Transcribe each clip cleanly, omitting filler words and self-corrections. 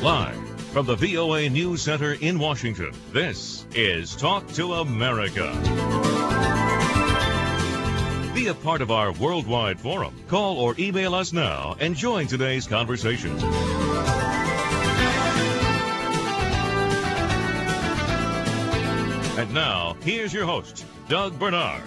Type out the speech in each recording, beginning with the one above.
Live from the VOA News Center in Washington, this is Talk to America. Be a part of our worldwide forum. Call or email us now and join today's conversation. And now, here's your host, Doug Bernard.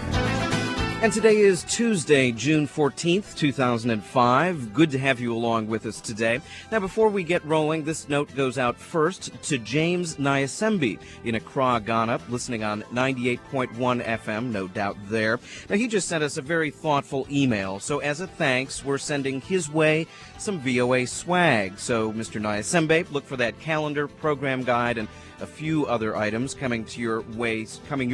And today is Tuesday, June 14th, 2005. Good to have you along with us today. Now, before we get rolling, this note goes out first to James Nyasembi in Accra, Ghana, listening on 98.1 FM, no doubt there. Now, he just sent us a very thoughtful email. So as a thanks, we're sending his way some VOA swag. So, Mr. Nyasembi, look for that calendar, program guide, and a few other items coming your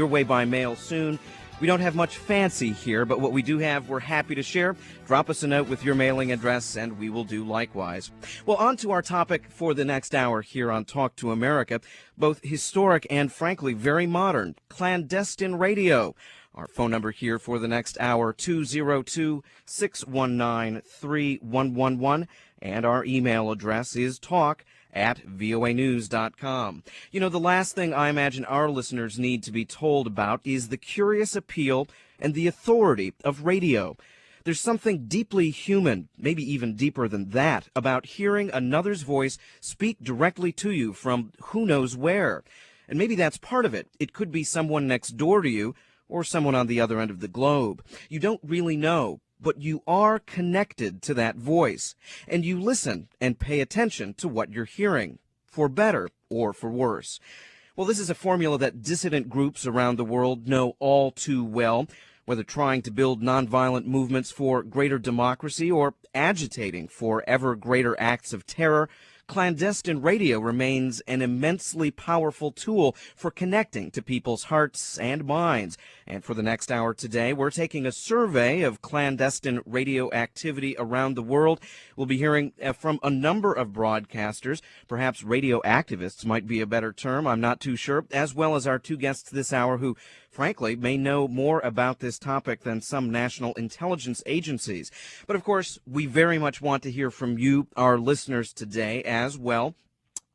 way by mail soon. We don't have much fancy here, but what we do have, we're happy to share. Drop us a note with your mailing address, and we will do likewise. Well, on to our topic for the next hour here on Talk to America, both historic and, frankly, very modern, clandestine radio. Our phone number here for the next hour, 202-619-3111, and our email address is talk@voanews.com. You know, the last thing I imagine our listeners need to be told about is the curious appeal and the authority of radio. There's something deeply human, maybe even deeper than that, about hearing another's voice speak directly to you from who knows where. And maybe that's part of it. It could be someone next door to you or someone on the other end of the globe. You don't really know, but you are connected to that voice, and you listen and pay attention to what you're hearing, for better or for worse. Well, this is a formula that dissident groups around the world know all too well, whether trying to build nonviolent movements for greater democracy or agitating for ever greater acts of terror. Clandestine radio remains an immensely powerful tool for connecting to people's hearts and minds. And for the next hour today, we're taking a survey of clandestine radio activity around the world. We'll be hearing from a number of broadcasters, perhaps radio activists might be a better term, I'm not too sure, as well as our two guests this hour who, frankly, may know more about this topic than some national intelligence agencies. But of course, we very much want to hear from you, our listeners, today as well.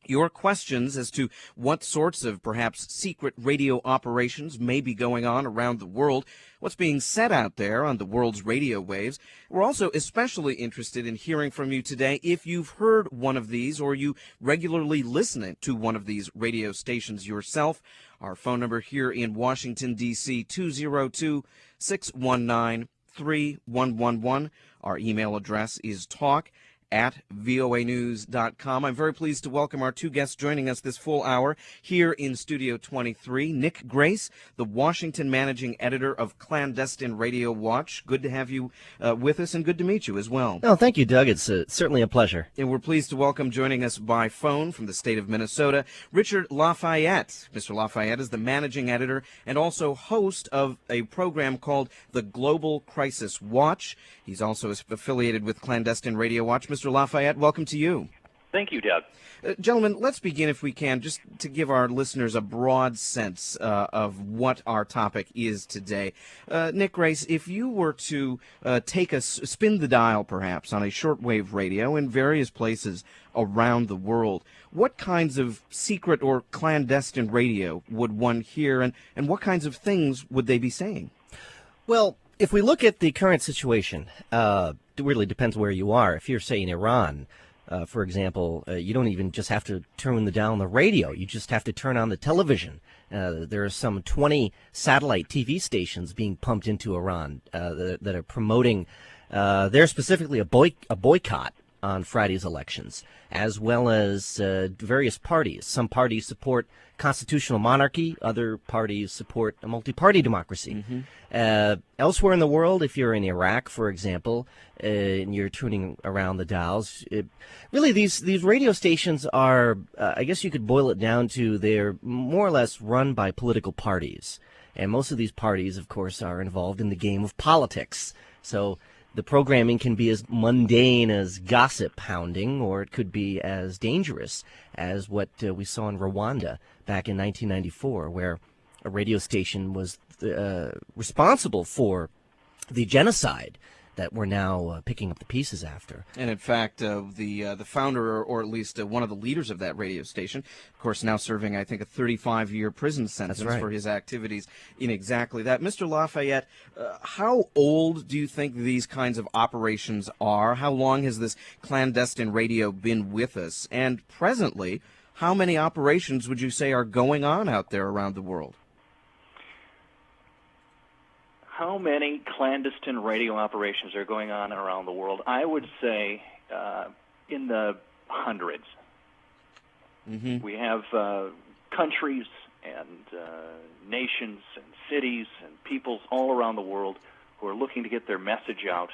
Your questions as to what sorts of perhaps secret radio operations may be going on around the world, what's being said out there on the world's radio waves. We're also especially interested in hearing from you today if you've heard one of these or you regularly listen to one of these radio stations yourself. Our phone number here in Washington, D.C., 202-619-3111. Our email address is talk@voanews.com. I'm very pleased to welcome our two guests joining us this full hour here in Studio 23. Nick Grace, the Washington managing editor of Clandestine Radio Watch. Good to have you with us, and good to meet you as well. Oh, thank you, Doug. It's certainly a pleasure. And we're pleased to welcome, joining us by phone from the state of Minnesota, Richard Lafayette. Mr. Lafayette is the managing editor and also host of a program called the Global Crisis Watch. He's also affiliated with Clandestine Radio Watch. Mr. Lafayette, welcome to you. Thank you, Doug. Gentlemen, let's begin, if we can, just to give our listeners a broad sense of what our topic is today. Nick Grace, if you were to spin the dial, perhaps, on a shortwave radio in various places around the world, what kinds of secret or clandestine radio would one hear, and what kinds of things would they be saying? Well, if we look at the current situation, it really depends where you are. If you're, say, in Iran, for example, you don't even just have to turn down the radio. You just have to turn on the television. There are some 20 satellite TV stations being pumped into Iran that are promoting, they're specifically a boycott on Friday's elections, as well as various parties. Some parties support constitutional monarchy, other parties support a multi-party democracy. Elsewhere in the world, if you're in Iraq, for example, and you're tuning around the dials, really these radio stations are, I guess you could boil it down to, they're more or less run by political parties. And most of these parties, of course, are involved in the game of politics. So the programming can be as mundane as gossip hounding, or it could be as dangerous as what we saw in Rwanda back in 1994, where a radio station was responsible for the genocide that we're now picking up the pieces after. And in fact, the founder, or at least one of the leaders of that radio station, of course, now serving, I think, a 35-year prison sentence for his activities in exactly that. Mr. Lafayette, how old do you think these kinds of operations are? How long has this clandestine radio been with us? And presently, how many operations would you say are going on out there around the world? How many clandestine radio operations are going on around the world? I would say in the hundreds. Mm-hmm. We have countries and nations and cities and peoples all around the world who are looking to get their message out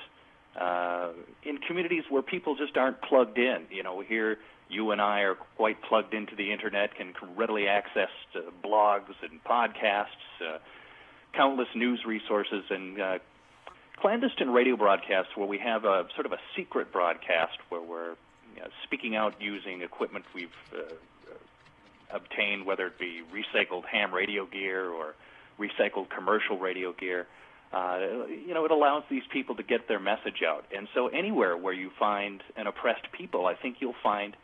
in communities where people just aren't plugged in. You know, here you and I are quite plugged into the Internet, can readily access blogs and podcasts, countless news resources, and clandestine radio broadcasts where we have a sort of a secret broadcast where we're speaking out using equipment we've obtained, whether it be recycled ham radio gear or recycled commercial radio gear. It allows these people to get their message out. And so anywhere where you find an oppressed people, I think you'll find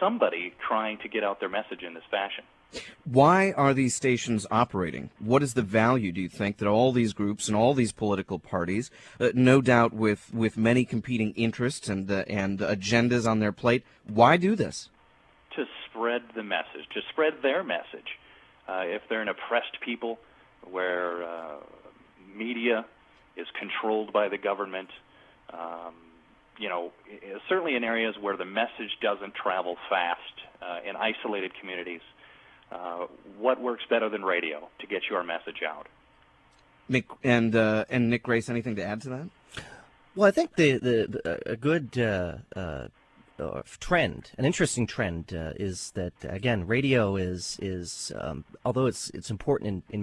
somebody trying to get out their message in this fashion. Why are these stations operating? What is the value, do you think, that all these groups and all these political parties, no doubt with many competing interests and agendas on their plate, why do this? To spread the message, to spread their message. If they're an oppressed people where media is controlled by the government, certainly in areas where the message doesn't travel fast, in isolated communities, what works better than radio to get your message out? Nick Nick Grace, anything to add to that? Well, I think a good trend, an interesting trend, is that again, radio is although it's important in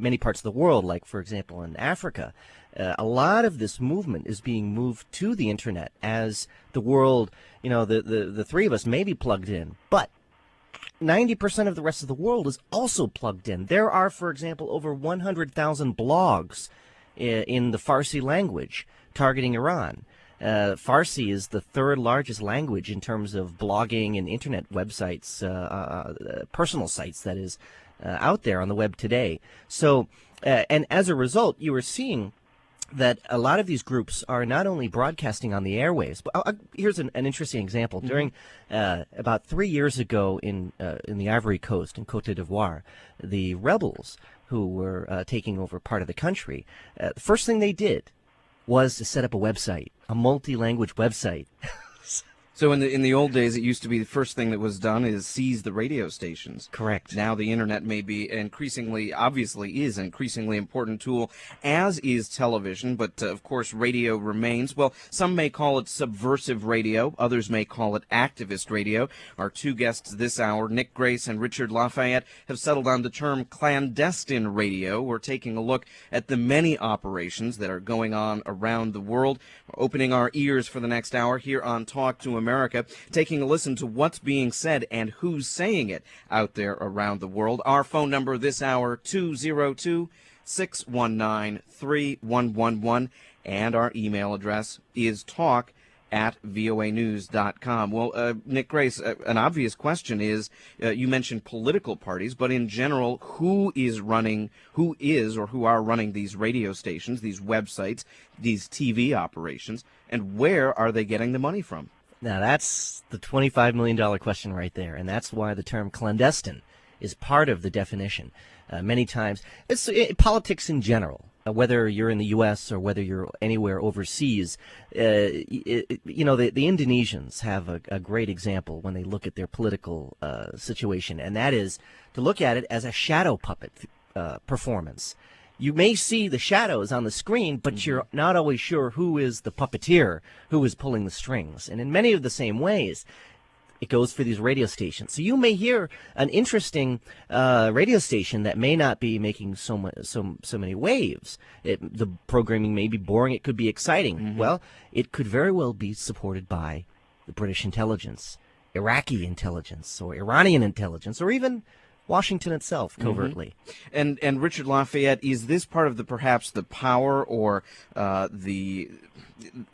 many parts of the world, like for example in Africa, a lot of this movement is being moved to the Internet as the world. The three of us may be plugged in, but 90% of the rest of the world is also plugged in. There are, for example, over 100,000 blogs in the Farsi language targeting Iran. Farsi is the third largest language in terms of blogging and internet websites, personal sites, that is, out there on the web today. So, and as a result, you are seeing that a lot of these groups are not only broadcasting on the airwaves, but here's an interesting example. During about 3 years ago in the Ivory Coast, in Cote d'Ivoire, the rebels who were taking over part of the country, the first thing they did was to set up a website, a multi-language website. So in the old days, it used to be the first thing that was done is seize the radio stations. Correct. Now the Internet may be obviously is an increasingly important tool, as is television, but of course radio remains. Well, some may call it subversive radio, others may call it activist radio. Our two guests this hour, Nick Grace and Richard Lafayette, have settled on the term clandestine radio. We're taking a look at the many operations that are going on around the world. We're opening our ears for the next hour here on Talk to America, taking a listen to what's being said and who's saying it out there around the world. Our phone number this hour, 202-619-3111, and our email address is talk@voanews.com. Well, Nick Grace, an obvious question is, you mentioned political parties, but in general, who are running these radio stations, these websites, these TV operations, and where are they getting the money from? Now, that's the $25 million question right there, and that's why the term clandestine is part of the definition. Many times, it's politics in general, whether you're in the U.S. or whether you're anywhere overseas. The Indonesians have a great example when they look at their political situation, and that is to look at it as a shadow puppet performance. You may see the shadows on the screen, but you're not always sure who is the puppeteer, who is pulling the strings. And in many of the same ways, it goes for these radio stations. So you may hear an interesting radio station that may not be making so many waves. The programming may be boring. It could be exciting. Well, it could very well be supported by the British intelligence, Iraqi intelligence, or Iranian intelligence, or even Washington itself, covertly. And Richard Lafayette, is this part of perhaps the power or the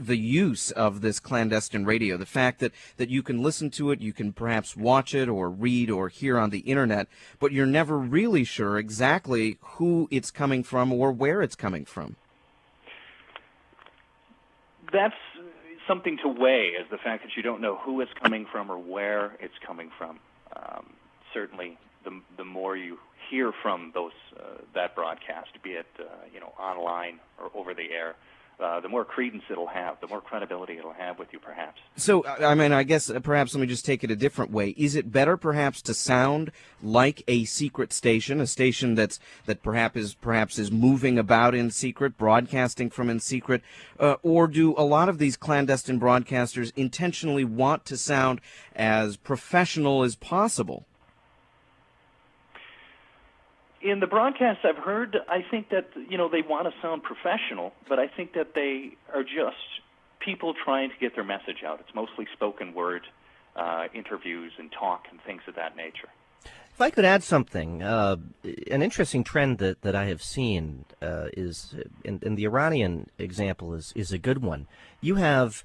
use of this clandestine radio, the fact that you can listen to it, you can perhaps watch it or read or hear on the internet, but you're never really sure exactly who it's coming from or where it's coming from? That's something to weigh, is the fact that you don't know who it's coming from or where it's coming from. Certainly, the more you hear from that broadcast, be it online or over the air, the more credence it'll have, the more credibility it'll have with you, perhaps. So, I mean, I guess perhaps let me just take it a different way. Is it better perhaps to sound like a secret station, a station that perhaps is moving about in secret, broadcasting from in secret, or do a lot of these clandestine broadcasters intentionally want to sound as professional as possible? In the broadcasts I've heard, I think that, they want to sound professional, but I think that they are just people trying to get their message out. It's mostly spoken word interviews and talk and things of that nature. If I could add something, an interesting trend that I have seen is, and the Iranian example is a good one. You have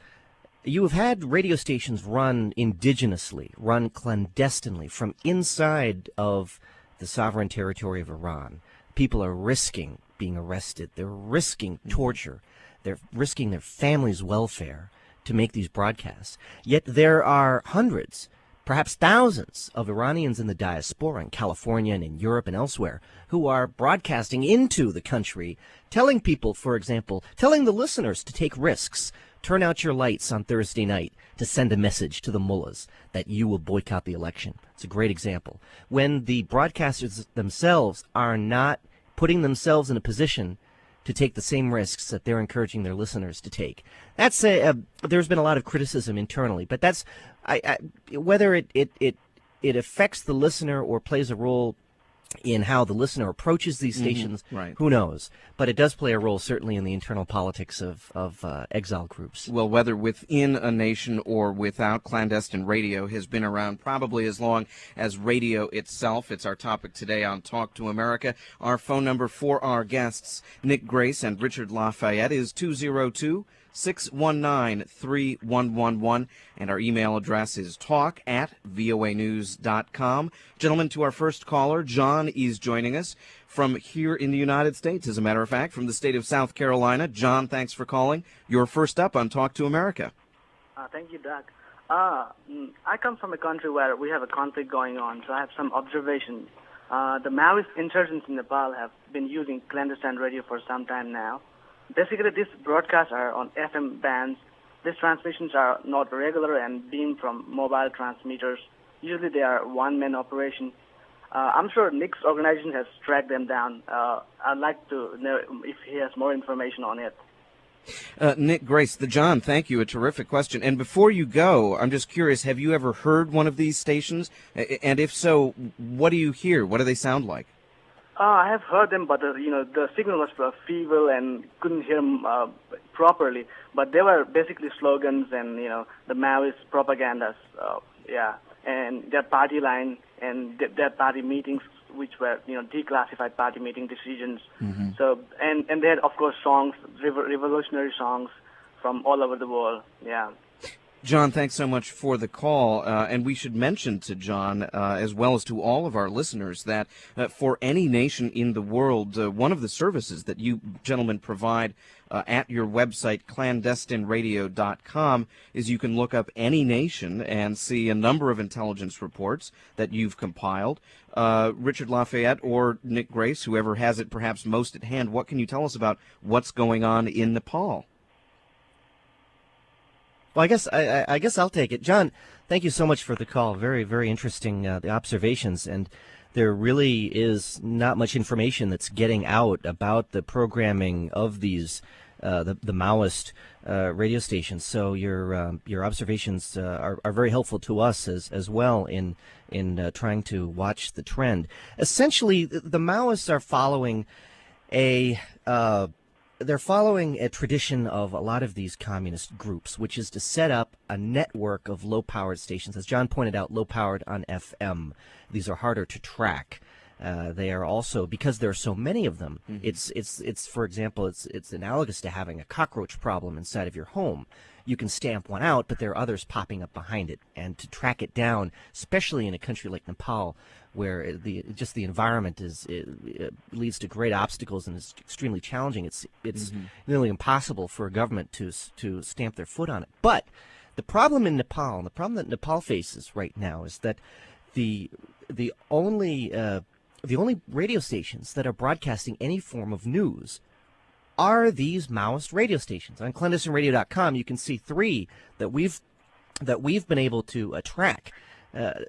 had radio stations run indigenously, run clandestinely from inside of the sovereign territory of Iran. People are risking being arrested. They're risking torture. They're risking their family's welfare to make these broadcasts. Yet there are hundreds, perhaps thousands of Iranians in the diaspora in California and in Europe and elsewhere who are broadcasting into the country, telling people, for example, telling the listeners to take risks. Turn out your lights on Thursday night to send a message to the mullahs that you will boycott the election. It's a great example. When the broadcasters themselves are not putting themselves in a position to take the same risks that they're encouraging their listeners to take. There's been a lot of criticism internally, but that's whether it affects the listener or plays a role in how the listener approaches these stations, right. Who knows? But it does play a role, certainly, in the internal politics of exile groups. Well, whether within a nation or without, clandestine radio has been around probably as long as radio itself. It's our topic today on Talk to America. Our phone number for our guests, Nick Grace and Richard Lafayette, is 202-619-3111, and our email address is talk@voanews.com. Gentlemen, to our first caller, John is joining us from here in the United States, as a matter of fact, from the state of South Carolina. John, thanks for calling. You're first up on Talk to America. Thank you, Doug. I come from a country where we have a conflict going on, so I have some observations. The Maoist insurgents in Nepal have been using clandestine radio for some time now. Basically, these broadcasts are on FM bands. These transmissions are not regular and beamed from mobile transmitters. Usually they are one-man operation. I'm sure Nick's organization has tracked them down. I'd like to know if he has more information on it. Nick Grace, John, thank you. A terrific question. And before you go, I'm just curious, have you ever heard one of these stations? And if so, what do you hear? What do they sound like? I have heard them, but the signal was feeble and couldn't hear them properly. But they were basically slogans and the Maoist propagandas, and their party line and their party meetings, which were declassified party meeting decisions. Mm-hmm. So and they had, of course, songs, revolutionary songs from all over the world. Yeah. John, thanks so much for the call. And we should mention to John, as well as to all of our listeners, that for any nation in the world, one of the services that you gentlemen provide at your website, clandestineradio.com, is you can look up any nation and see a number of intelligence reports that you've compiled. Richard Lafayette or Nick Grace, whoever has it perhaps most at hand, what can you tell us about what's going on in Nepal? Well, I guess I'll take it. John, thank you so much for the call. Very, very interesting, the observations. And there really is not much information that's getting out about the programming of these, the Maoist radio stations. So your observations are very helpful to us as well in trying to watch the trend. Essentially, the Maoists are following a they're following a tradition of a lot of these communist groups, which is to set up a network of low-powered stations. As John pointed out, low-powered on FM. These are harder to track. They are also, because there are so many of them, it's for example, it's analogous to having a cockroach problem inside of your home. You can stamp one out, but there are others popping up behind it. And to track it down, especially in a country like Nepal, where the environment leads to great obstacles and is extremely challenging, it's nearly impossible for a government to stamp their foot on it. But the problem in Nepal, and the problem that Nepal faces right now, is that the only radio stations that are broadcasting any form of news are these Maoist radio stations. On clandestineradio.com, you can see 3 that we've been able to track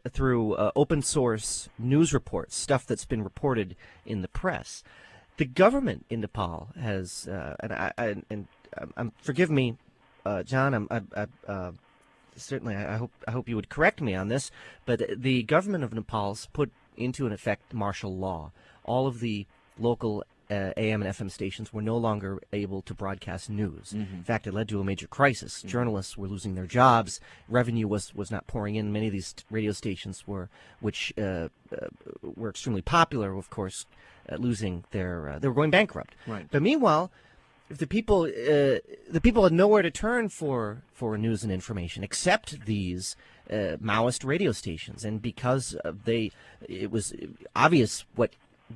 through open source news reports, stuff that's been reported in the press. The government in Nepal has, forgive me, John, certainly I hope you would correct me on this, but the government of Nepal's put into an effect martial law. All of the local AM and FM stations were no longer able to broadcast news. In fact, it led to a major crisis. Journalists were losing their jobs. Revenue was not pouring in. Many of these radio stations were extremely popular, of course, losing they were going bankrupt. Right. But meanwhile, if the people had nowhere to turn for news and information except these Maoist radio stations, and because it was obvious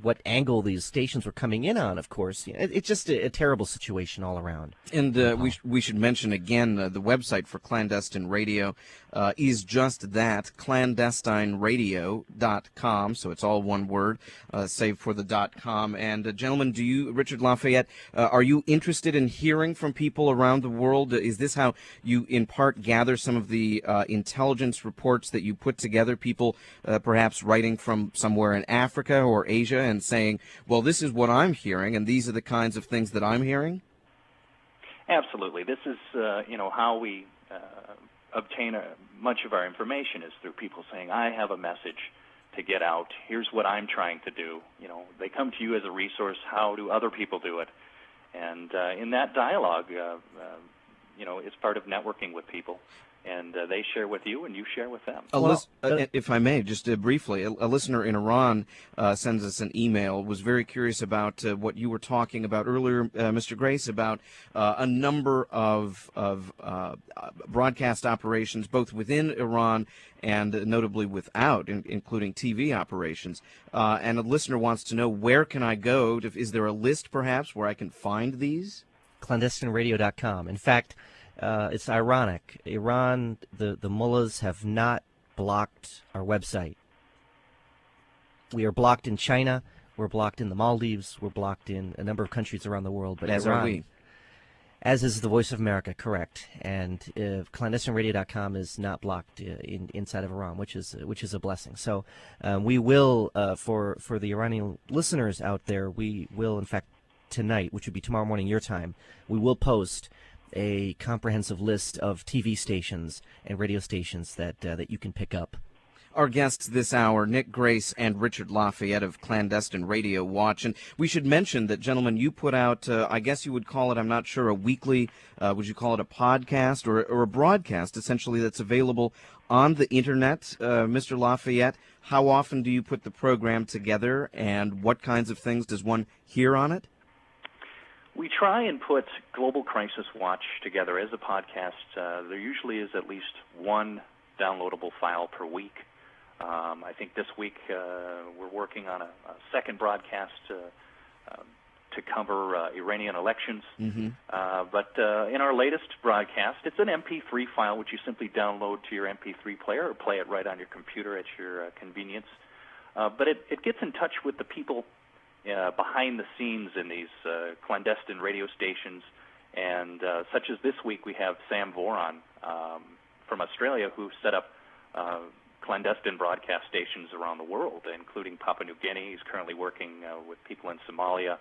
what angle these stations were coming in on, of course. It's just a terrible situation all around. And we should mention again, the website for Clandestine Radio is just that, clandestineradio.com, so it's all one word, save for the .com. And gentlemen, Richard Lafayette, are you interested in hearing from people around the world? Is this how you, in part, gather some of the intelligence reports that you put together, people perhaps writing from somewhere in Africa or Asia and saying, well, this is what I'm hearing, and these are the kinds of things that I'm hearing? Absolutely. This is, how we obtain much of our information is through people saying, I have a message to get out. Here's what I'm trying to do. They come to you as a resource. How do other people do it? And in that dialogue, it's part of networking with people. And they share with you, and you share with them. If I may, just briefly, a listener in Iran sends us an email, was very curious about what you were talking about earlier, Mr. Grace, about a number of broadcast operations, both within Iran and notably without, including TV operations. And a listener wants to know, where can I go? Is there a list, perhaps, where I can find these? Clandestineradio.com. In fact, it's ironic. Iran, the mullahs have not blocked our website. We are blocked in China. We're blocked in the Maldives. We're blocked in a number of countries around the world. But as Iran, are we. As is the Voice of America, correct. And clandestineradio.com is not blocked inside of Iran, which is a blessing. So we will, for the Iranian listeners out there, we will, in fact, tonight, which would be tomorrow morning your time, we will post a comprehensive list of TV stations and radio stations that you can pick up. Our guests this hour, Nick Grace and Richard Lafayette of Clandestine Radio Watch. And we should mention that, gentlemen, you put out, I guess you would call it, I'm not sure, a weekly, would you call it a podcast or a broadcast, essentially, that's available on the Internet. Mr. Lafayette, how often do you put the program together, and what kinds of things does one hear on it? We try and put Global Crisis Watch together as a podcast. There usually is at least one downloadable file per week. I think this week we're working on a second broadcast to cover Iranian elections. But in our latest broadcast, it's an MP3 file which you simply download to your MP3 player or play it right on your computer at your convenience. But it gets in touch with the people behind the scenes in these clandestine radio stations, and such as this week we have Sam Voron from Australia, who set up clandestine broadcast stations around the world, including Papua New Guinea. He's currently working with people in Somalia.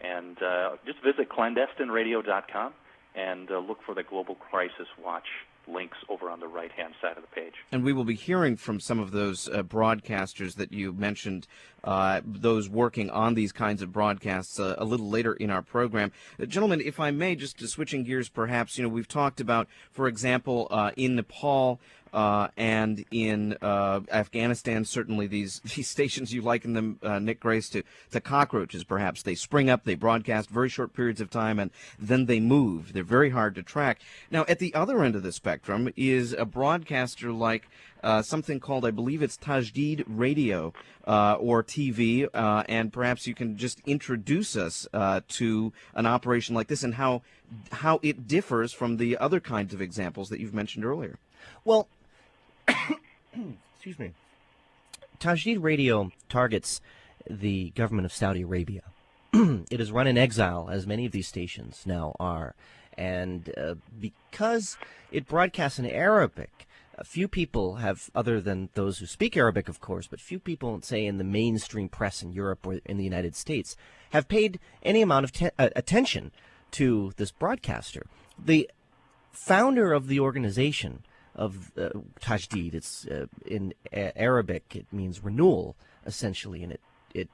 And just visit clandestineradio.com and look for the Global Crisis Watch links over on the right-hand side of the page. And we will be hearing from some of those broadcasters that you mentioned, those working on these kinds of broadcasts a little later in our program. Gentlemen, if I may, just switching gears perhaps, we've talked about, for example, in Nepal and in Afghanistan, certainly these stations, you liken them, Nick Grace, to cockroaches, perhaps. They spring up, they broadcast very short periods of time, and then they move. They're very hard to track. Now, at the other end of the spectrum is a broadcaster like something called, I believe it's Tajdid Radio or TV, and perhaps you can just introduce us to an operation like this and how it differs from the other kinds of examples that you've mentioned earlier. Well, excuse me. Tajdid Radio targets the government of Saudi Arabia. It is run in exile, as many of these stations now are. And because it broadcasts in Arabic, few people have, other than those who speak Arabic, of course, but few people, say, in the mainstream press in Europe or in the United States, have paid any amount of attention to this broadcaster. The founder of the organization of Tajdid, it's in Arabic, it means renewal, essentially, and it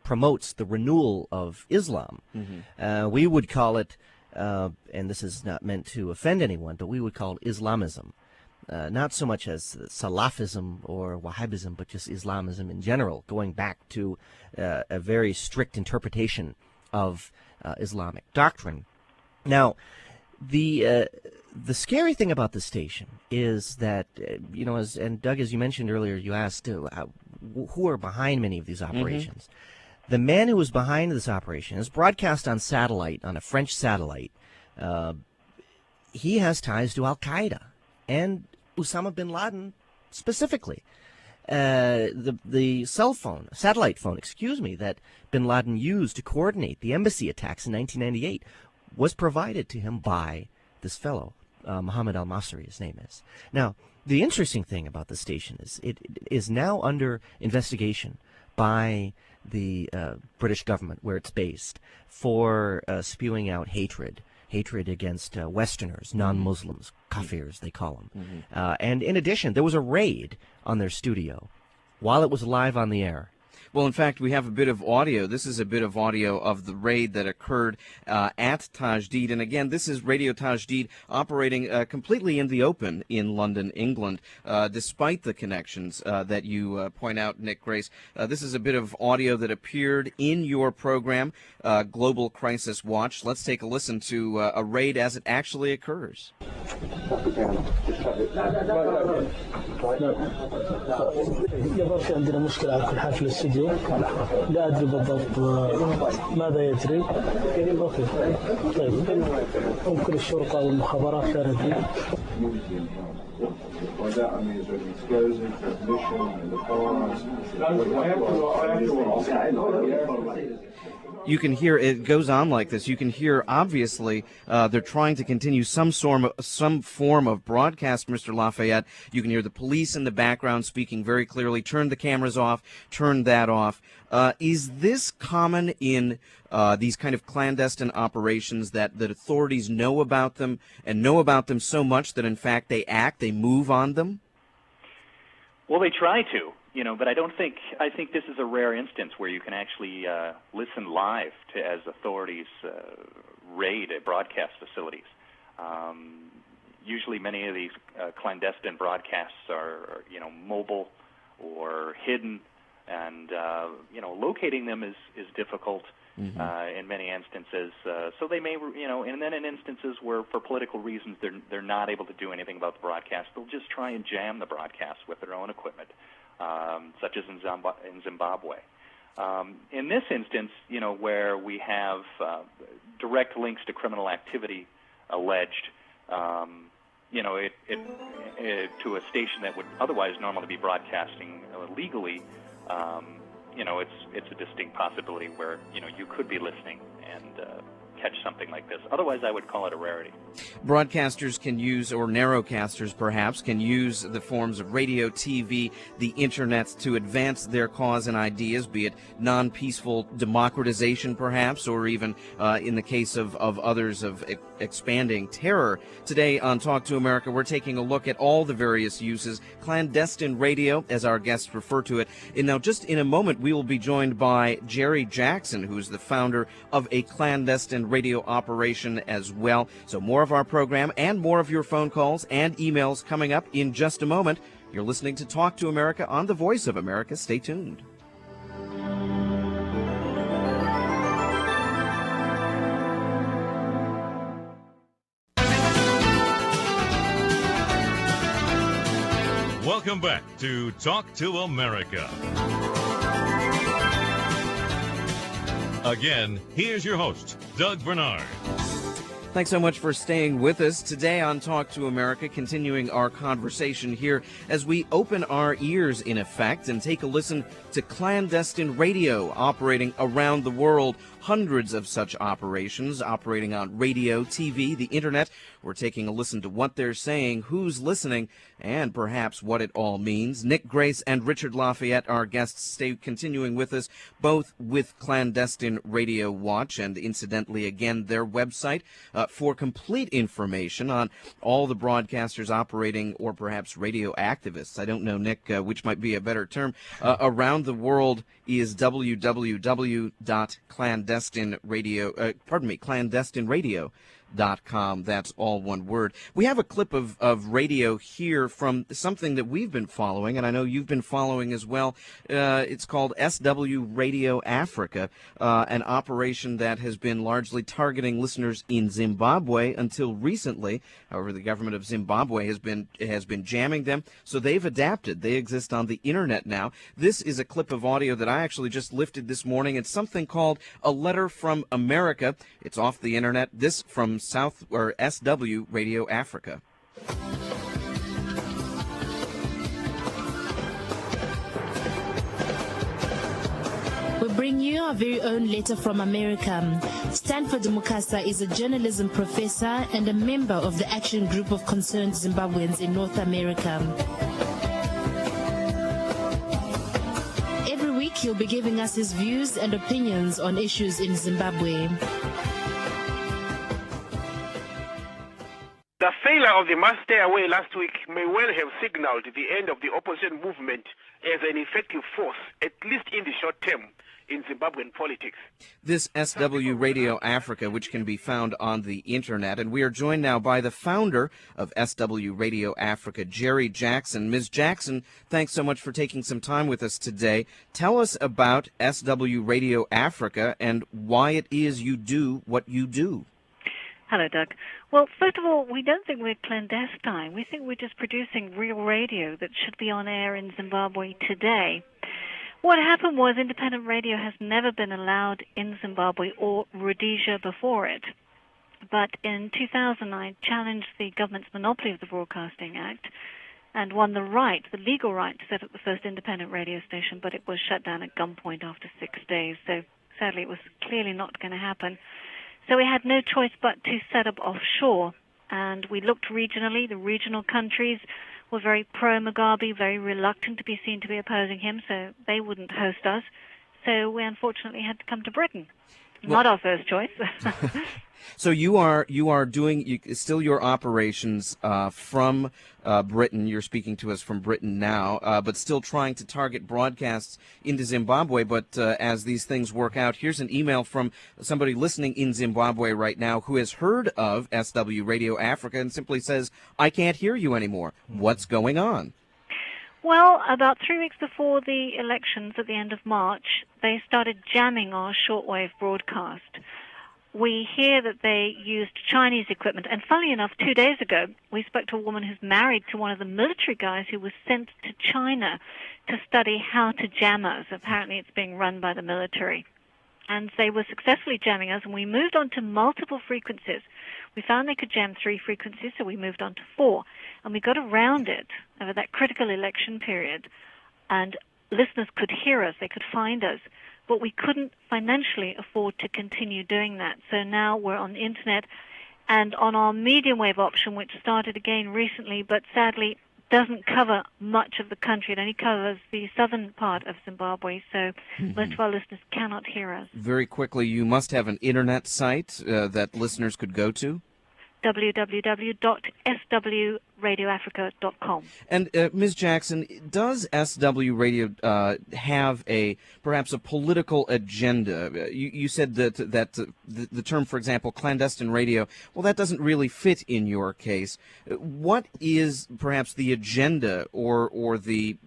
promotes the renewal of Islam. Mm-hmm. We would call it, and this is not meant to offend anyone, but we would call it Islamism. Not so much as Salafism or Wahhabism, but just Islamism in general, going back to a very strict interpretation of Islamic doctrine. Now, the scary thing about the station is that, and Doug, as you mentioned earlier, you asked who are behind many of these operations. Mm-hmm. The man who was behind this operation is broadcast on satellite, on a French satellite. He has ties to Al-Qaeda and Osama bin Laden specifically. The satellite phone, that bin Laden used to coordinate the embassy attacks in 1998 was provided to him by this fellow, Mohammed al-Masri, his name is. Now, the interesting thing about the station is it is now under investigation by the British government, where it's based, for spewing out hatred against Westerners, non-Muslims, kafirs, they call them. Mm-hmm. And in addition, there was a raid on their studio while it was live on the air. Well, in fact, we have a bit of audio. This is a bit of audio of the raid that occurred at Tajdid. And again, this is Radio Tajdid operating completely in the open in London, England, despite the connections that you point out, Nick Grace. This is a bit of audio that appeared in your program, Global Crisis Watch. Let's take a listen to a raid as it actually occurs. لا أدري بالضبط ماذا يجري. أوكي طيب ممكن الشرطة والمخابرات تأتي. You can hear it goes on like this. You can hear, obviously, they're trying to continue some form of broadcast, Mr. Lafayette. You can hear the police in the background speaking very clearly. Turn the cameras off. Turn that off. Is this common in these kind of clandestine operations, that authorities know about them and know about them so much that, in fact, they move on them? Well, they try to. But I think this is a rare instance where you can actually listen live as authorities raid broadcast facilities. Usually many of these clandestine broadcasts are, mobile or hidden, and, locating them is difficult in many instances. So they may, and then in instances where for political reasons they're not able to do anything about the broadcast, they'll just try and jam the broadcast with their own equipment. Such as in Zimbabwe. In this instance, where we have direct links to criminal activity alleged, to a station that would otherwise normally be broadcasting legally, it's a distinct possibility where you could be listening and catch something like this. Otherwise, I would call it a rarity. Broadcasters can use, or narrowcasters perhaps, can use the forms of radio, TV, the internet to advance their cause and ideas, be it non-peaceful democratization perhaps, or even in the case of others of expanding terror. Today on Talk to America, we're taking a look at all the various uses, clandestine radio, as our guests refer to it. And now, just in a moment, we will be joined by Jerry Jackson, who's the founder of a clandestine radio operation as well. So more of our program and more of your phone calls and emails coming up in just a moment. You're listening to Talk to America on the Voice of America. Stay tuned. Welcome back to Talk to America. Again, here's your host, Doug Bernard. Thanks so much for staying with us today on Talk to America, continuing our conversation here as we open our ears, in effect, and take a listen to clandestine radio operating around the world. Hundreds of such operations operating on radio, TV, the internet. We're taking a listen to what they're saying, who's listening, and perhaps what it all means. Nick Grace and Richard Lafayette, our guests, stay continuing with us, both with Clandestine Radio Watch and, incidentally, again, their website for complete information on all the broadcasters operating, or perhaps radio activists. I don't know, Nick, which might be a better term. Around the world is clandestineradio.com. That's all one word. We have a clip of radio here from something that we've been following, and I know you've been following as well. It's called SW Radio Africa, an operation that has been largely targeting listeners in Zimbabwe until recently. However, the government of Zimbabwe has been jamming them, so they've adapted. They exist on the internet now. This is a clip of audio that I actually just lifted this morning. It's something called A Letter from America. It's off the internet. This from SW Radio Africa. We bring you our very own letter from America. Stanford Mukasa is a journalism professor and a member of the Action Group of Concerned Zimbabweans in North America. Every week he'll be giving us his views and opinions on issues in Zimbabwe. The failure of the mass stay-away last week may well have signaled the end of the opposition movement as an effective force, at least in the short term, in Zimbabwean politics. This SW Radio Africa, which can be found on the internet, and we are joined now by the founder of SW Radio Africa, Jerry Jackson. Ms. Jackson, thanks so much for taking some time with us today. Tell us about SW Radio Africa and why it is you do what you do. Hello, Doug. Well, first of all, we don't think we're clandestine. We think we're just producing real radio that should be on air in Zimbabwe today. What happened was independent radio has never been allowed in Zimbabwe or Rhodesia before it. But in 2000, I challenged the government's monopoly of the Broadcasting Act and won the legal right to set up the first independent radio station, but it was shut down at gunpoint after 6 days. So sadly, it was clearly not going to happen. So we had no choice but to set up offshore, and we looked regionally. The regional countries were very pro-Mugabe, very reluctant to be seen to be opposing him, so they wouldn't host us. So we unfortunately had to come to Britain. Not our first choice. So you are doing still your operations from Britain. You're speaking to us from Britain now, but still trying to target broadcasts into Zimbabwe. But as these things work out, here's an email from somebody listening in Zimbabwe right now who has heard of SW Radio Africa and simply says, "I can't hear you anymore. What's going on?" Well, about 3 weeks before the elections at the end of March, they started jamming our shortwave broadcast. We hear that they used Chinese equipment. And funnily enough, 2 days ago, we spoke to a woman who's married to one of the military guys who was sent to China to study how to jam us. Apparently it's being run by the military. And they were successfully jamming us, and we moved on to multiple frequencies. We found they could jam 3 frequencies, so we moved on to 4. And we got around it over that critical election period. And listeners could hear us, they could find us. But we couldn't financially afford to continue doing that. So now we're on the internet and on our medium wave option, which started again recently, but sadly doesn't cover much of the country. It only covers the southern part of Zimbabwe, so most of our listeners cannot hear us. Very quickly, you must have an internet site that listeners could go to? www.swradioafrica.com. And Ms. Jackson, does SW Radio have perhaps a political agenda? You said that the term, for example, clandestine radio. Well, that doesn't really fit in your case. What is perhaps the agenda or the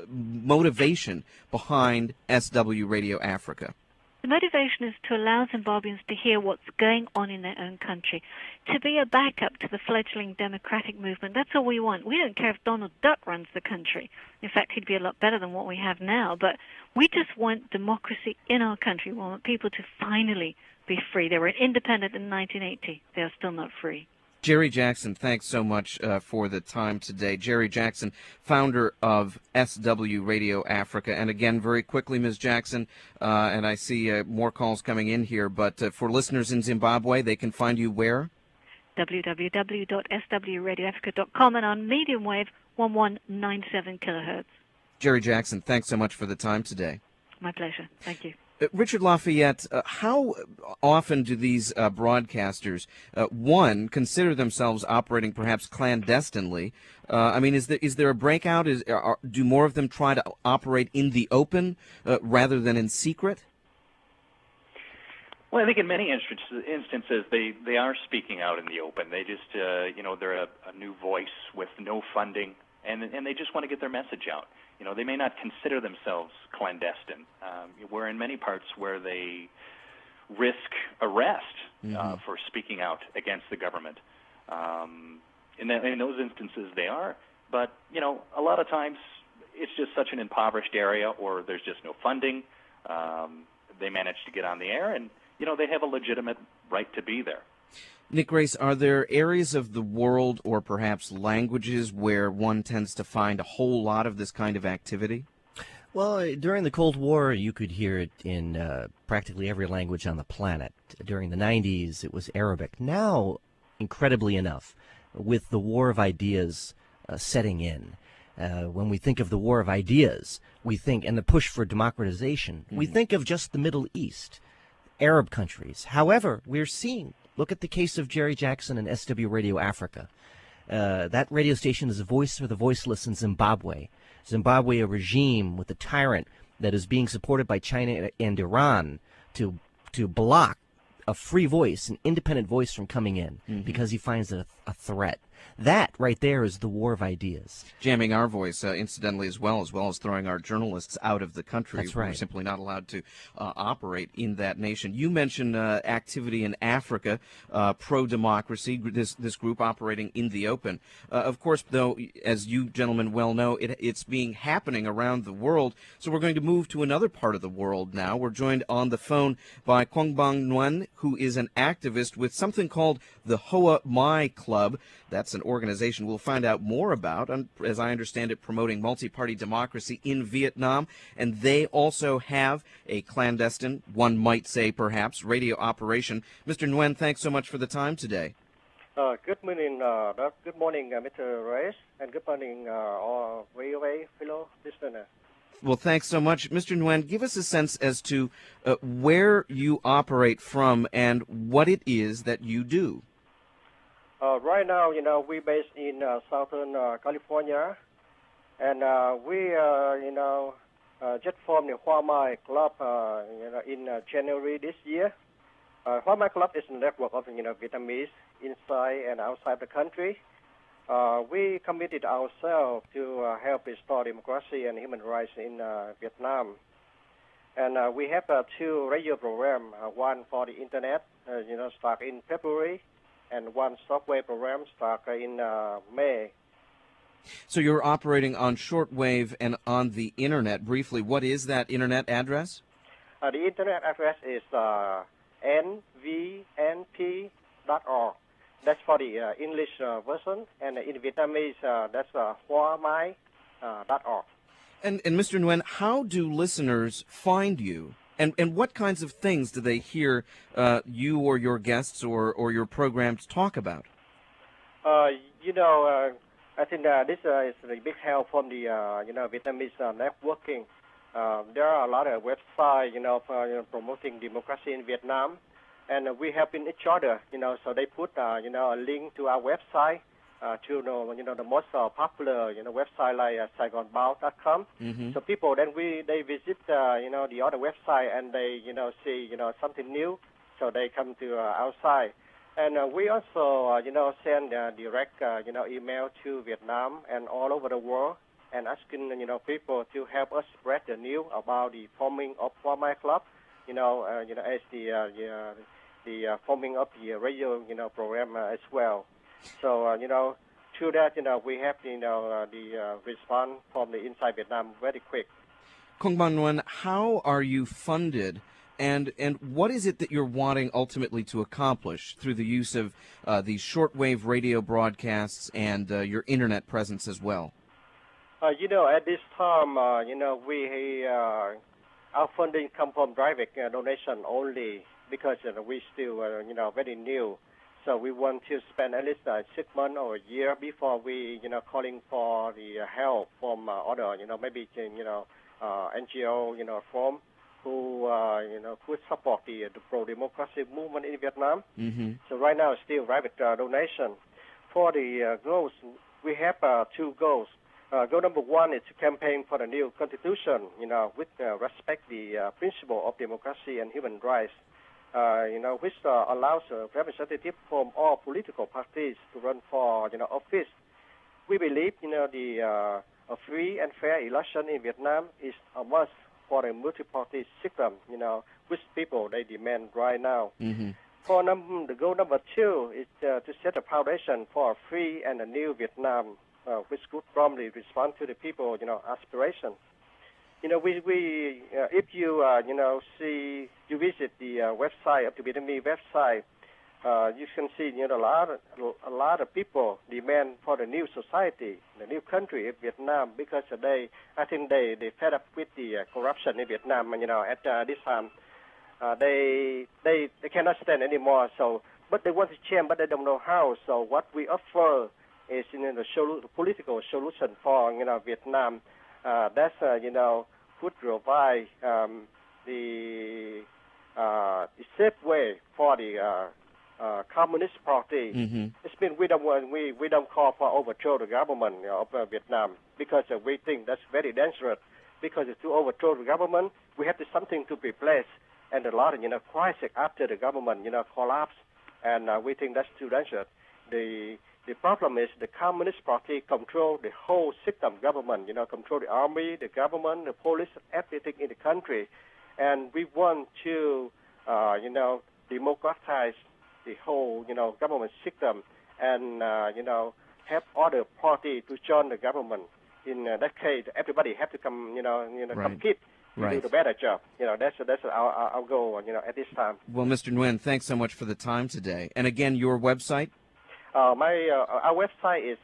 motivation behind SW Radio Africa? The motivation is to allow Zimbabweans to hear what's going on in their own country, to be a backup to the fledgling democratic movement. That's all we want. We don't care if Donald Duck runs the country. In fact, he'd be a lot better than what we have now. But we just want democracy in our country. We want people to finally be free. They were independent in 1980. They are still not free. Jerry Jackson, thanks so much for the time today. Jerry Jackson, founder of SW Radio Africa. And again, very quickly, Ms. Jackson, and I see more calls coming in here, but for listeners in Zimbabwe, they can find you where? www.swradioafrica.com and on medium wave 1197 kilohertz. Jerry Jackson, thanks so much for the time today. My pleasure. Thank you. Richard Lafayette, how often do these broadcasters, one, consider themselves operating perhaps clandestinely? I mean, is there a breakout? Do more of them try to operate in the open rather than in secret? Well, I think in many instances they are speaking out in the open. They just, they're a new voice with no funding, and they just want to get their message out. They may not consider themselves clandestine. We're in many parts where they risk arrest for speaking out against the government. In those instances, they are. But, a lot of times it's just such an impoverished area, or there's just no funding. They manage to get on the air, and, they have a legitimate right to be there. Nick Grace, are there areas of the world or perhaps languages where one tends to find a whole lot of this kind of activity? Well, during the Cold War, you could hear it in practically every language on the planet. During the 90s, it was Arabic. Now, incredibly enough, with the war of ideas setting in, when we think of the war of ideas, we think, and the push for democratization, we think of just the Middle East, Arab countries. However, we're seeing, look at the case of Jerry Jackson and SW Radio Africa. That radio station is a voice for the voiceless in Zimbabwe. Zimbabwe, a regime with a tyrant that is being supported by China and Iran to block a free voice, an independent voice from coming in because he finds it a threat. That right there is the war of ideas. Jamming our voice, incidentally, as well as throwing our journalists out of the country. That's right. We're simply not allowed to operate in that nation. You mentioned activity in Africa, pro-democracy, this group operating in the open. Of course, though, as you gentlemen well know, it's happening around the world. So we're going to move to another part of the world now. We're joined on the phone by Kongbang Nguyen, who is an activist with something called the Hoa Mai Club. That's an organization we'll find out more about, as I understand it, promoting multi-party democracy in Vietnam. And they also have a clandestine, one might say perhaps, radio operation. Mr. Nguyen, thanks so much for the time today. Good morning, Mr. Reyes, and good morning, all VOA fellow listeners. Well, thanks so much. Mr. Nguyen, give us a sense as to where you operate from and what it is that you do. Right now, we're based in Southern California, and we, just formed the Hoa Mai Club, in January this year. Hoa Mai Club is a network of, Vietnamese inside and outside the country. We committed ourselves to help restore democracy and human rights in Vietnam. And we have two radio programs, one for the Internet, start in February, and one software program start in May. So you're operating on shortwave and on the Internet. Briefly, what is that Internet address? The Internet address is nvnp.org. That's for the English version, and in Vietnamese, that's hoamai.org. And Mr. Nguyen, how do listeners find you? And what kinds of things do they hear you or your guests or your programs talk about? I think this is a big help from the Vietnamese networking. There are a lot of websites for promoting democracy in Vietnam. and we helping each other. So they put a link to our website to the most popular website like SaigonBound.com. So people then they visit the other website and they see something new, so they come to our site. And we also send direct email to Vietnam and all over the world, and asking people to help us spread the news about the forming of Hoa Club, as the forming of the radio program as well. So through that we have the response from the inside Vietnam very quick. Kong Ban Nguyen, how are you funded? And what is it that you're wanting ultimately to accomplish through the use of these shortwave radio broadcasts and your internet presence as well? At this time, we our funding come from direct donation only because we still very new. So we want to spend at least 6 months or a year before we calling for the help from other maybe NGO firm who could support the pro-democracy movement in Vietnam. So right now it's still private donation. For the goals, we have 2 goals. Goal number 1 is to campaign for the new constitution, with respect the principle of democracy and human rights, which allows representatives from all political parties to run for office. We believe a free and fair election in Vietnam is a must for a multi-party system, which people they demand right now. For the goal number 2 is to set a foundation for a free and a new Vietnam, which could promptly respond to the people, aspiration. If you visit the website of the Vietnamese website, you can see a lot of people demand for the new society, the new country of Vietnam, because I think they fed up with the corruption in Vietnam. At this time, they cannot stand anymore. So, but they want to change, but they don't know how. So, what we offer is the political solution for Vietnam. That's could provide the safe way for the Communist Party. It's been we don't call for overthrow the government of Vietnam, because we think that's very dangerous. Because to overthrow the government, we have something to replace, and a lot of crisis after the government collapse, and we think that's too dangerous. The problem is the Communist Party control the whole system government, control the army, the government, the police, everything in the country. And we want to, democratize the whole, government system and, have other party to join the government. In that case, everybody have to come, compete to do the better job. That's our goal, at this time. Well, Mr. Nguyen, thanks so much for the time today. And again, your website? Our website is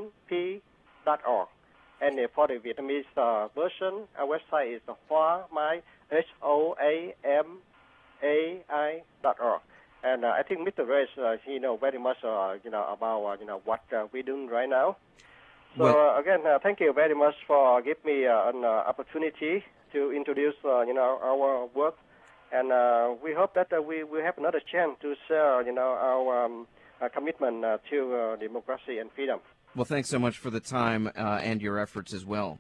nvnp.org, and for the Vietnamese version, our website is Hoa Mai HOAMAI.org. And I think Mr. Reyes he know very much about what we're doing right now. So again, thank you very much for giving me an opportunity to introduce our work. And we hope that we will have another chance to share, our commitment to democracy and freedom. Well, thanks so much for the time and your efforts as well.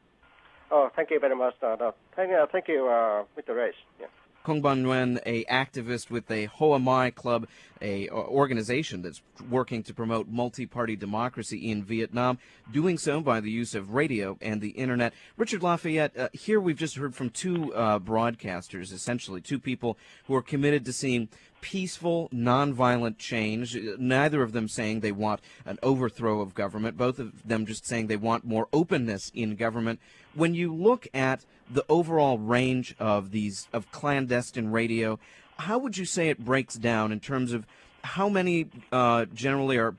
Oh, thank you very much. Thank you, Mr. Reyes. Yeah. Kong Ban Nguyen, a activist with the Hoa Mai Club, a organization that's working to promote multi-party democracy in Vietnam, doing so by the use of radio and the internet. Richard Lafayette, here we've just heard from 2 broadcasters, essentially 2 people who are committed to seeing peaceful, nonviolent change, neither of them saying they want an overthrow of government, both of them just saying they want more openness in government. When you look at the overall range of clandestine radio, how would you say it breaks down in terms of how many generally are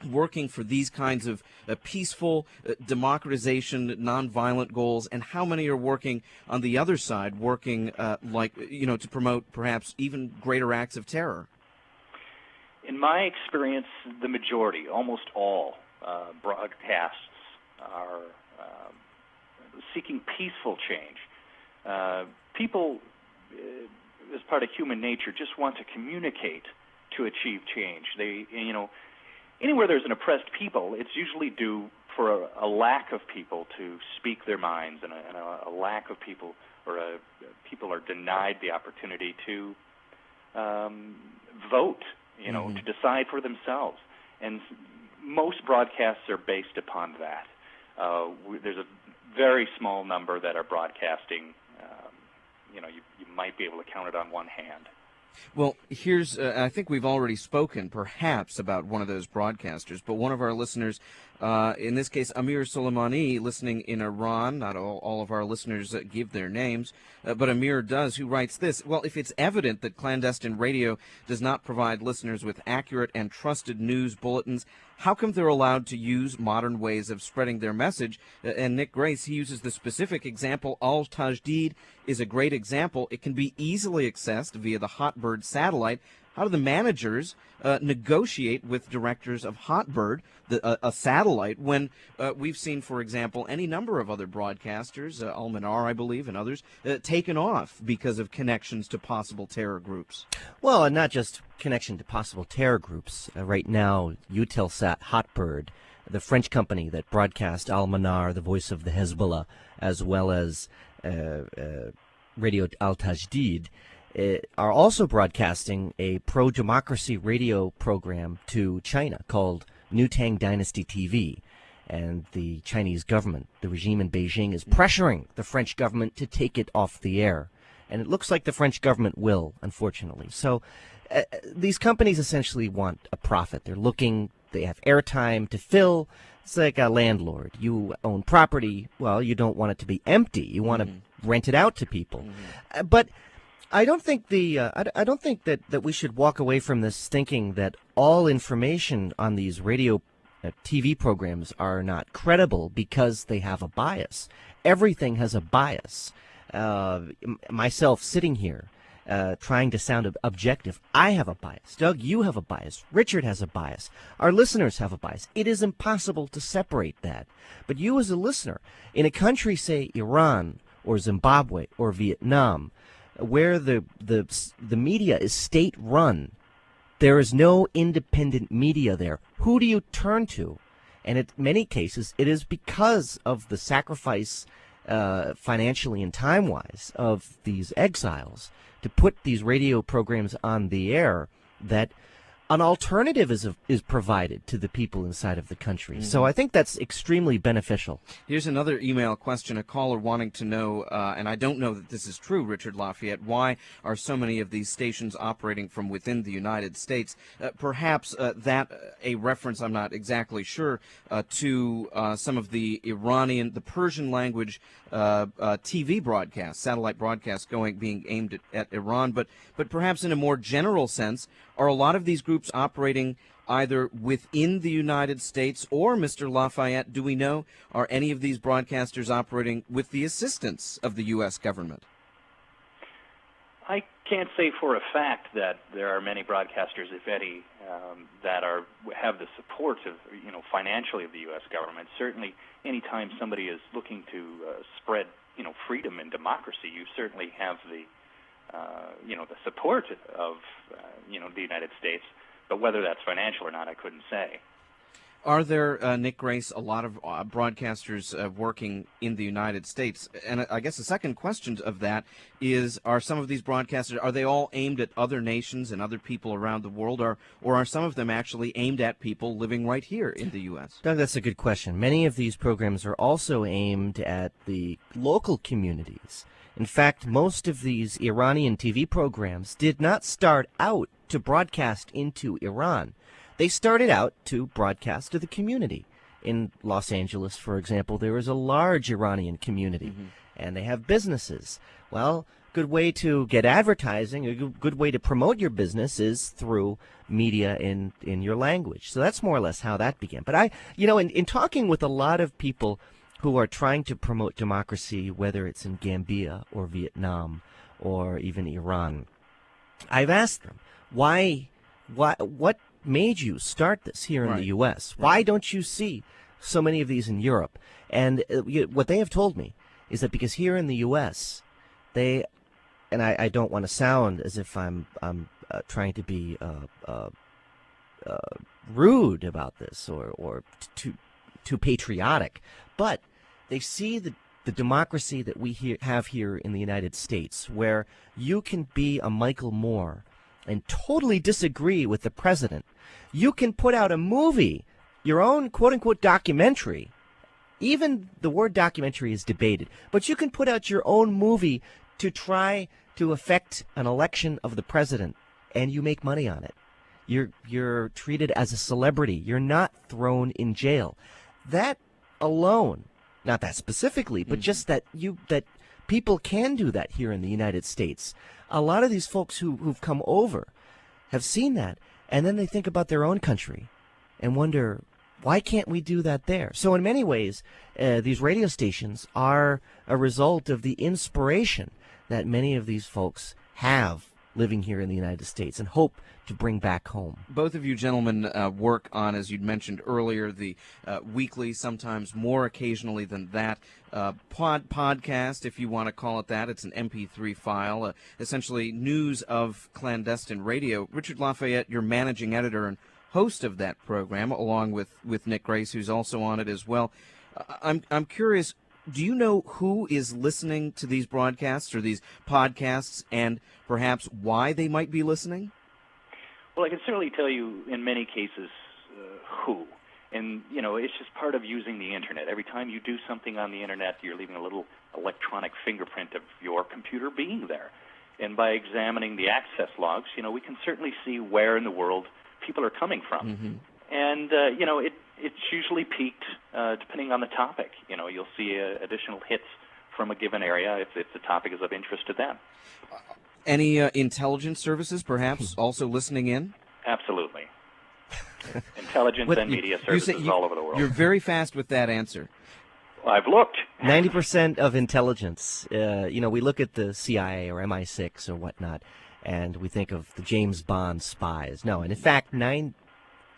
working for these kinds of peaceful democratization, nonviolent goals, and how many are working on the other side, working to promote perhaps even greater acts of terror? In my experience, the majority, almost all broadcasts are seeking peaceful change. People as part of human nature, just want to communicate to achieve change. They, anywhere there's an oppressed people, it's usually due for a lack of people to speak their minds, and a lack of people, people are denied the opportunity to vote, to decide for themselves. And most broadcasts are based upon that. There's a very small number that are broadcasting. You might be able to count it on one hand. Well, here's, I think we've already spoken, perhaps, about one of those broadcasters, but one of our listeners, in this case, Amir Soleimani, listening in Iran, not all of our listeners give their names, but Amir does, who writes this: well, if it's evident that clandestine radio does not provide listeners with accurate and trusted news bulletins, how come they're allowed to use modern ways of spreading their message? And Nick Grace, he uses the specific example, Al-Tajdid is a great example. It can be easily accessed via the Hotbird satellite. How do the managers negotiate with directors of Hotbird, a satellite, when we've seen, for example, any number of other broadcasters, Al-Manar, I believe, and others, taken off because of connections to possible terror groups? Well, and not just connection to possible terror groups. Right now, Eutelsat Hotbird, the French company that broadcast Al-Manar, the voice of the Hezbollah, as well as Radio Al-Tajdid, are also broadcasting a pro-democracy radio program to China called New Tang Dynasty TV. And the Chinese government, the regime in Beijing, is pressuring the French government to take it off the air. And it looks like the French government will, unfortunately. So these companies essentially want a profit. They have airtime to fill. It's like a landlord. You own property. Well, you don't want it to be empty. You want to rent it out to people. But I don't think I don't think that we should walk away from this thinking that all information on these radio TV programs are not credible because they have a bias. Everything has a bias. Myself sitting here trying to sound objective, I have a bias. Doug, you have a bias. Richard has a bias. Our listeners have a bias. It is impossible to separate that. But you as a listener, in a country, say Iran or Zimbabwe or Vietnam, where the media is state-run, there is no independent media there. Who do you turn to? And in many cases, it is because of the sacrifice, financially and time-wise, of these exiles to put these radio programs on the air that an alternative is provided to the people inside of the country. So I think that's extremely beneficial. Here's another email question, a caller wanting to know, and I don't know that this is true, Richard Lafayette, why are so many of these stations operating from within the United States? Perhaps a reference, I'm not exactly sure, to some of the Persian language TV broadcasts, satellite broadcasts being aimed at Iran, but perhaps in a more general sense, are a lot of these groups operating either within the United States or, Mr. Lafayette, do we know, are any of these broadcasters operating with the assistance of the U.S. government? I can't say for a fact that there are many broadcasters, if any, that have the support of, financially of the U.S. government. Certainly, any time somebody is looking to spread, freedom and democracy, you certainly have the support of, the United States. But whether that's financial or not, I couldn't say. Are there, Nick Grace, a lot of broadcasters working in the United States? And I guess the second question of that is, are some of these broadcasters, are they all aimed at other nations and other people around the world, or are some of them actually aimed at people living right here in the U.S.? Doug, that's a good question. Many of these programs are also aimed at the local communities. In fact, most of these Iranian TV programs did not start out to broadcast into Iran. They started out to broadcast to the community. In Los Angeles, for example, there is a large Iranian community, and they have businesses. Well, good way to get advertising, a good way to promote your business is through media in your language. So that's more or less how that began. But in talking with a lot of people who are trying to promote democracy, whether it's in Gambia or Vietnam or even Iran, I've asked them, what made you start this here in the U.S.? Why don't you see so many of these in Europe? And what they have told me is that because here in the U.S., they and I don't want to sound as if I'm trying to be rude about this or too patriotic, but they see the democracy that we have here in the United States, where you can be a Michael Moore and totally disagree with the president. You can put out a movie, your own quote-unquote documentary. Even the word documentary is debated, but you can put out your own movie to try to affect an election of the president, and you make money on it. You're treated as a celebrity. You're not thrown in jail. That alone, not that specifically, but just that people can do that here in the United States. A lot of these folks who've come over have seen that, and then they think about their own country and wonder, why can't we do that there? So in many ways, these radio stations are a result of the inspiration that many of these folks have living here in the United States and hope to bring back home. Both of you gentlemen work on, as you'd mentioned earlier, the weekly, sometimes more occasionally than that, podcast, if you want to call it that. It's an MP3 file, essentially news of clandestine radio. Richard Lafayette, you're managing editor and host of that program, along with Nick Grace, who's also on it as well. I'm curious, do you know who is listening to these broadcasts or these podcasts, and perhaps why they might be listening? Well, I can certainly tell you in many cases who. And, it's just part of using the Internet. Every time you do something on the Internet, you're leaving a little electronic fingerprint of your computer being there. And by examining the access logs, we can certainly see where in the world people are coming from. Mm-hmm. And, it's usually peaked depending on the topic. You'll see additional hits from a given area if the topic is of interest to them. Any intelligence services perhaps also listening in? Absolutely. Intelligence and media services all over the world. You're very fast with that answer. I've looked. 90% of intelligence, we look at the CIA or MI6 or whatnot, and we think of the James Bond spies. No, and in fact,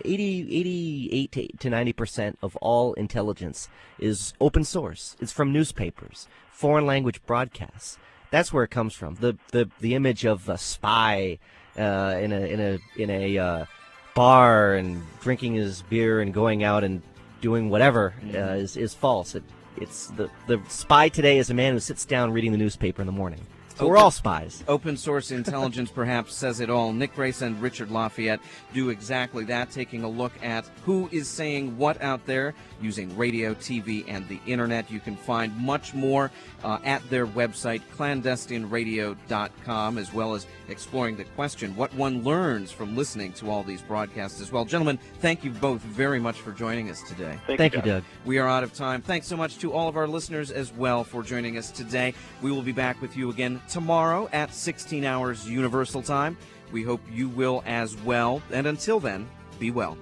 88 to 90% of all intelligence is open source. It's from newspapers, foreign language broadcasts. That's where it comes from. The image of a spy in a bar and drinking his beer and going out and doing whatever is false. It's the spy today is a man who sits down reading the newspaper in the morning. So we're all spies. Open source intelligence perhaps says it all. Nick Grace and Richard Lafayette do exactly that, taking a look at who is saying what out there using radio, TV, and the Internet. You can find much more at their website, clandestineradio.com, as well as exploring the question, what one learns from listening to all these broadcasts as well. Gentlemen, thank you both very much for joining us today. Thank you, Doug. We are out of time. Thanks so much to all of our listeners as well for joining us today. We will be back with you again tomorrow at 16 hours Universal Time. We hope you will as well. And until then, be well.